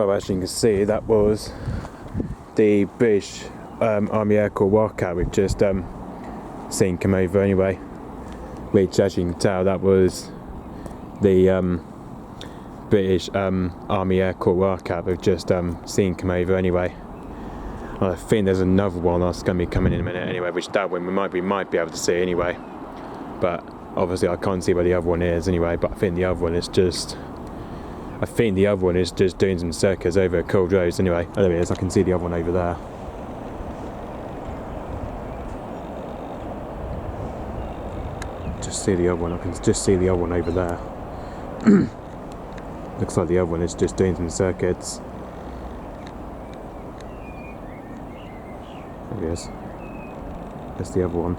Well, as you can see, that was the British Army Air Corps Wildcat we've just seen come over anyway, which, as you can tell, that was the British Army Air Corps Wildcat we've just seen come over anyway. I think there's another one that's going to be coming in a minute anyway, which that one we might be able to see anyway, but obviously I can't see where the other one is anyway. But I think the other one is just doing some circus over at Cold Rose anyway. Oh, there it is. I can see the other one over there. Just see the other one. I can just see the other one over there. Looks like the other one is just doing some circuits. There he is. That's the other one.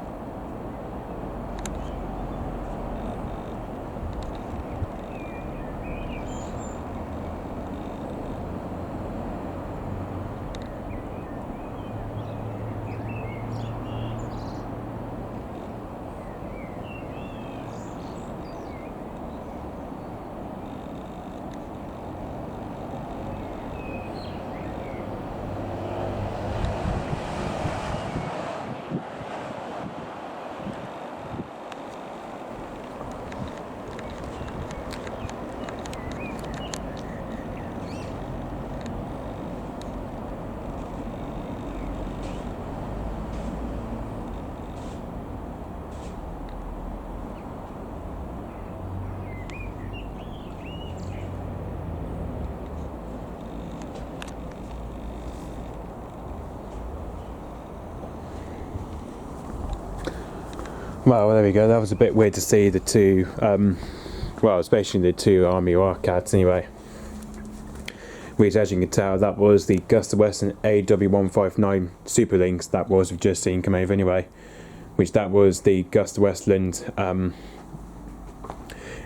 Well, there we go. That was a bit weird to see the two, well, especially the two Army Wildcats anyway. Which, as you can tell, that was the Agustawestland AW159 Super Lynx that we've just seen come over anyway. Which that was the Agustawestland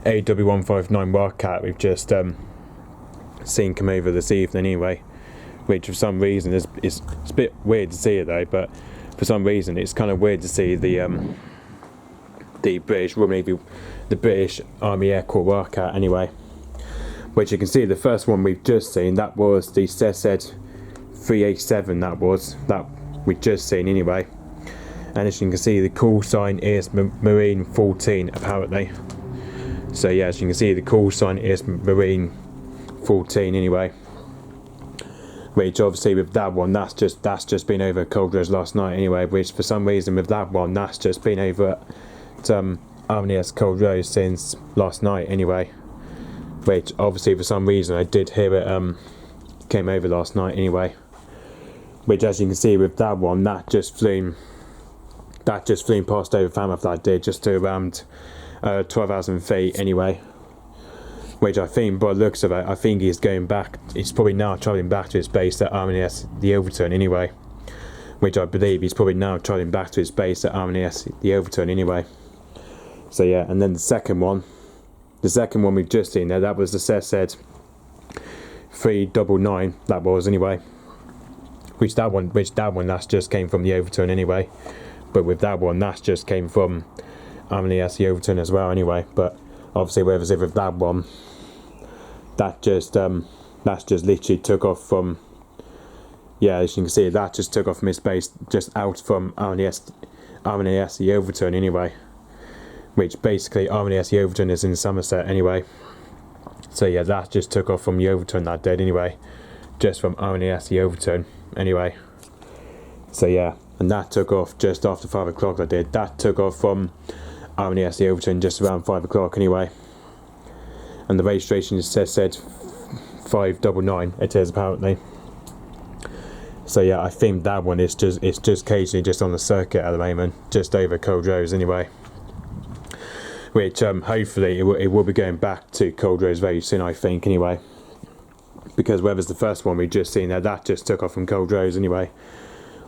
AW159 Wildcat we've just seen come over this evening anyway. Which, for some reason, it's a bit weird to see it though, but for some reason it's kind of weird to see the British Army Air Corps Wildcat anyway. Which you can see the first one we've just seen, that was the ZZ387 that we've just seen anyway. And as you can see, the call sign is Marine 14 apparently. So yeah, as you can see, the call sign is Marine 14 anyway. Which obviously with that one, that's just been over at Cold Rose last night anyway. Which for some reason with that one, that's just been over at Arminius Cold Rose since last night anyway. Which obviously for some reason I did hear it came over last night anyway. Which, as you can see with that one, that just flew past over Falmouth, that did, just to around 12,000 feet anyway. Which I think, by the looks of it, I think he's going back, he's probably now travelling back to his base at Arminius Yeovilton anyway. Which I believe he's probably now travelling back to his base at Arminius Yeovilton anyway. So yeah, and then the second one we've just seen there, that was the ZZ399, that was anyway. Which that one that's just came from the Yeovilton anyway. But with that one, that's just came from Arminius Yeovilton as well anyway. But obviously with that one, that's just literally took off from, yeah, as you can see, that just took off from his base just out from Arminius Yeovilton anyway. Which basically Arminius Yeovilton is in Somerset anyway. So yeah, that just took off from Yeovilton, that did anyway. Just from Arminius Yeovilton anyway. So yeah, and that took off just after 5 o'clock, that did. That took off from Arminius Yeovilton just around 5 o'clock anyway. And the registration said 599, it is apparently. So yeah, I think that one is just occasionally just on the circuit at the moment, just over Cold Rose anyway. Which hopefully it will be going back to Cold Rose very soon, I think anyway. Because whereas the first one we just seen there, that just took off from Cold Rose anyway.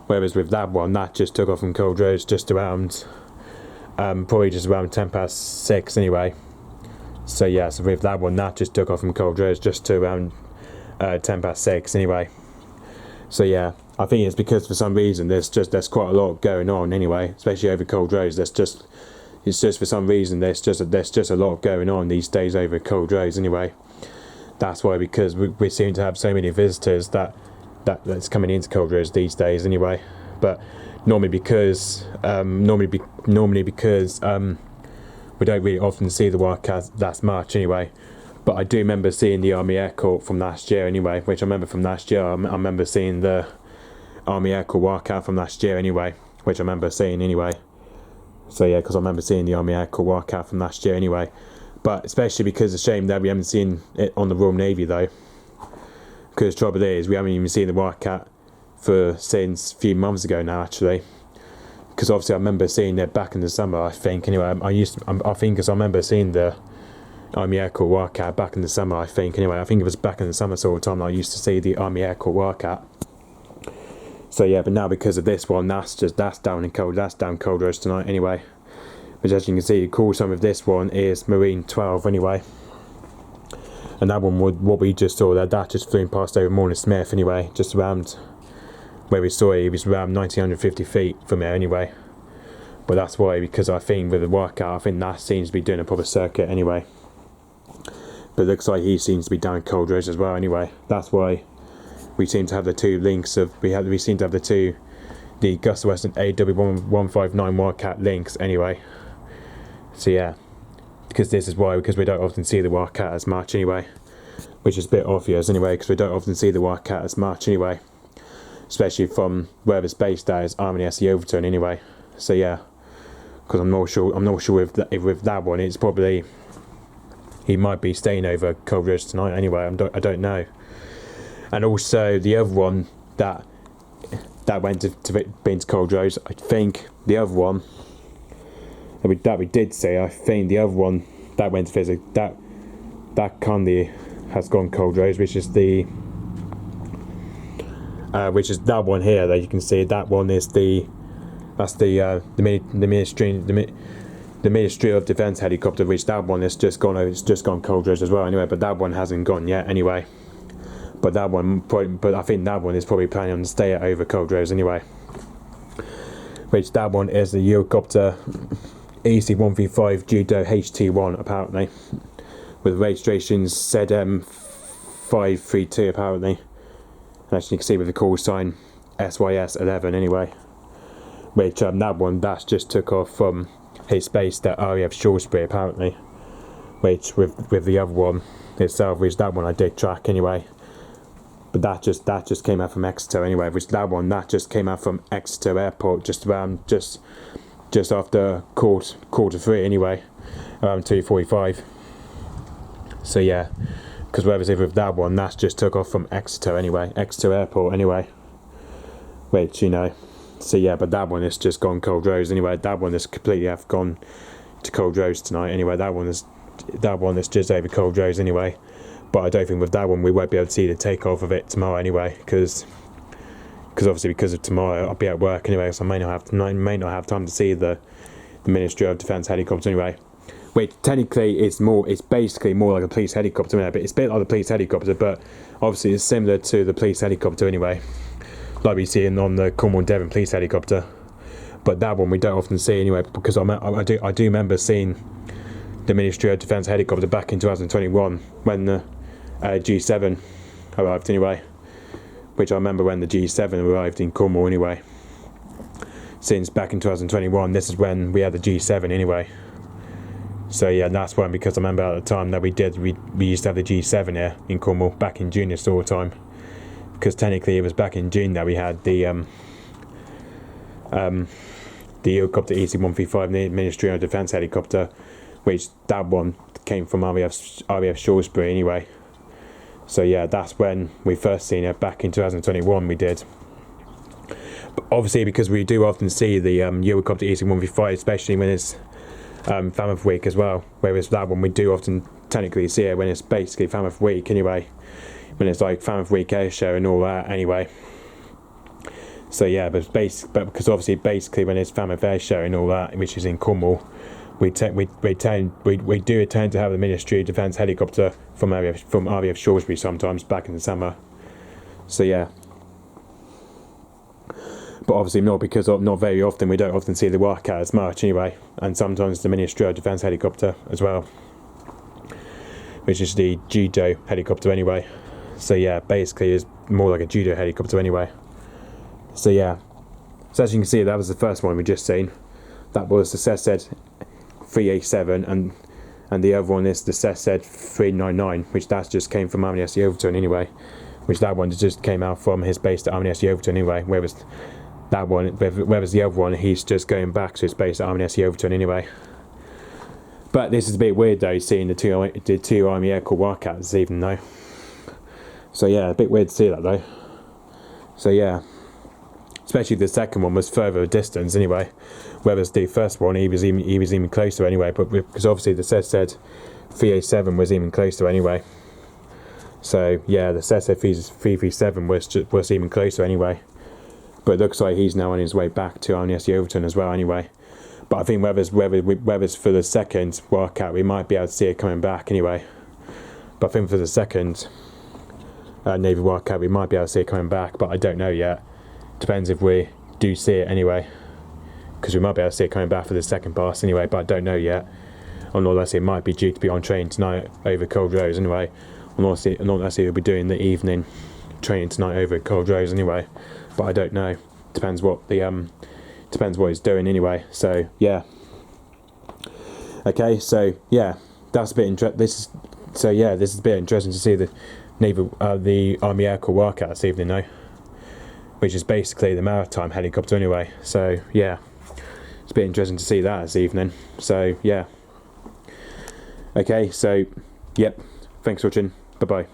Whereas with that one, that just took off from Cold Rose just around, probably just around 6:10 anyway. So yeah, so with that one, that just took off from Cold Rose just to around 6:10 anyway. So yeah, I think it's because for some reason there's quite a lot going on anyway, especially over Cold Rose. It's just for some reason there's just a lot going on these days over Cold Rose anyway. that's why, because we seem to have so many visitors that's coming into Coldridge these days anyway. But normally because we don't really often see the Wildcat that much anyway. But I do remember seeing the Army Air Corps from last year anyway, which I remember from last year. I remember seeing the Army Air Corps Wildcat from last year anyway, which I remember seeing anyway. So yeah, because I remember seeing the Army Air Corps Wildcat from last year anyway. But especially because it's a shame that we haven't seen it on the Royal Navy though. Because the trouble is, we haven't even seen the Wildcat since a few months ago now actually. Because obviously I remember seeing it back in the summer, I think anyway. I think because I remember seeing the Army Air Corps Wildcat back in the summer, I think anyway. I think it was back in the summer sort of time that I used to see the Army Air Corps Wildcat. So yeah, but now because of this one, that's down Coldridge tonight anyway. Which, as you can see, the call sign of this one is Marine 12 anyway. And that one, what we just saw there, that just flew past over Morning Smith anyway, just around where we saw it. It was around 1950 feet from here anyway. But that's why, because I think with the Wildcat, I think that seems to be doing a proper circuit anyway. But it looks like he seems to be down Coldridge as well anyway. That's why we seem to have the two links of, we seem to have the Agustawestland AW159 Wildcat links anyway. So yeah, because this is why, because we don't often see the Wildcat as much anyway, which is a bit obvious anyway, because we don't often see the Wildcat as much anyway, especially from where it's based at, is RMS Yeovilton anyway. So yeah, because I'm not sure with that one, it's probably, he might be staying over Coldridge tonight anyway. I don't know. And also the other one that went to Coldridge, I think the other one that we did say, I think the other one that went to visit that currently has gone Coldridge, which is that one here that you can see. That one is the Ministry of Defence helicopter, which that one is just gone over. It's just gone Coldridge as well anyway. But that one hasn't gone yet anyway. But I think that one is probably planning on stay over Coldridge anyway. Which that one is the helicopter AC-135 Judo HT1 apparently, with registration ZM532 apparently, and as you can see with the call sign SYS11 anyway. Which that one that's just took off from his base at RAF Salisbury apparently. Which with the other one itself, which that one I did track anyway. But that just came out from Exeter anyway. Which that one that just came out from Exeter Airport just after quarter 3 anyway, around 2:45. So yeah, because whereas with that one, that's just took off from Exeter anyway, Exeter Airport anyway. Which, you know, so yeah, but that one is just gone Coldridge anyway. That one is completely have gone to Coldridge tonight anyway. That one is just over Coldridge anyway. But I don't think with that one we won't be able to see the takeoff of it tomorrow anyway, because obviously because of tomorrow I'll be at work anyway, so I may not have time to see the Ministry of Defence helicopter anyway. Which technically it's basically more like a police helicopter anyway, but it's a bit like the police helicopter, but obviously it's similar to the police helicopter anyway, like we see on the Cornwall and Devon police helicopter. But that one we don't often see anyway, because I do remember seeing the Ministry of Defence helicopter back in 2021 when the G7 arrived anyway. Which I remember when the G7 arrived in Cornwall anyway. Since back in 2021, this is when we had the G7 anyway. So yeah, that's when, because I remember at the time that we used to have the G7 here in Cornwall back in June this sort of time. Because technically it was back in June that we had the helicopter EC-135 Ministry of Defence helicopter, which that one came from RAF Salisbury anyway. So yeah, that's when we first seen it back in 2021 we did. But obviously because we do often see the helicopter EC-135, especially when it's Fammoth Week as well, whereas that one we do often technically see it when it's basically Fammoth Week anyway, when it's like Fammoth Week air show and all that anyway. So yeah, but because obviously basically when it's Fammoth air show and all that, which is in Cornwall, we do tend to have the Ministry of Defence helicopter from RAF Salisbury sometimes back in the summer. So yeah, but obviously not very often. We don't often see the Wildcat as much anyway, and sometimes the Ministry of Defence helicopter as well. which is the judo helicopter anyway. So yeah, basically it's more like a judo helicopter anyway. So yeah, so as you can see, that was the first one we just seen. That was the ZZ387, and the other one is the ZZ399, which that just came from Yeovilton anyway. Which that one just came out from his base at Yeovilton anyway. Whereas the other one, he's just going back to his base at Yeovilton anyway. But this is a bit weird though, seeing the two Army Air Corps Wildcats this evening though. So yeah, a bit weird to see that though. So yeah, especially the second one was further distance anyway, whereas the first one he was even closer anyway. But because obviously the ZZ387 was even closer anyway. So yeah, the ZZ337 was even closer anyway. But it looks like he's now on his way back to Yeovilton as well anyway. But I think whether it's for the second Wildcat, we might be able to see it coming back anyway. But I think for the second Navy Wildcat, we might be able to see it coming back, but I don't know yet. Depends if we do see it anyway, because we might be able to see it coming back for the second pass anyway, but I don't know yet. Unless it might be due to be on train tonight over Cold Rose anyway. Unless we'll be doing the evening training tonight over Cold Rose anyway, but I don't know. Depends what he's doing anyway. So yeah. Okay, so yeah, that's a bit this is a bit interesting to see the Army Air Corps Wildcat this evening though, which is basically the maritime helicopter anyway. So yeah, it's a bit interesting to see that this evening. So yeah. Okay, so yep, thanks for watching. Bye bye.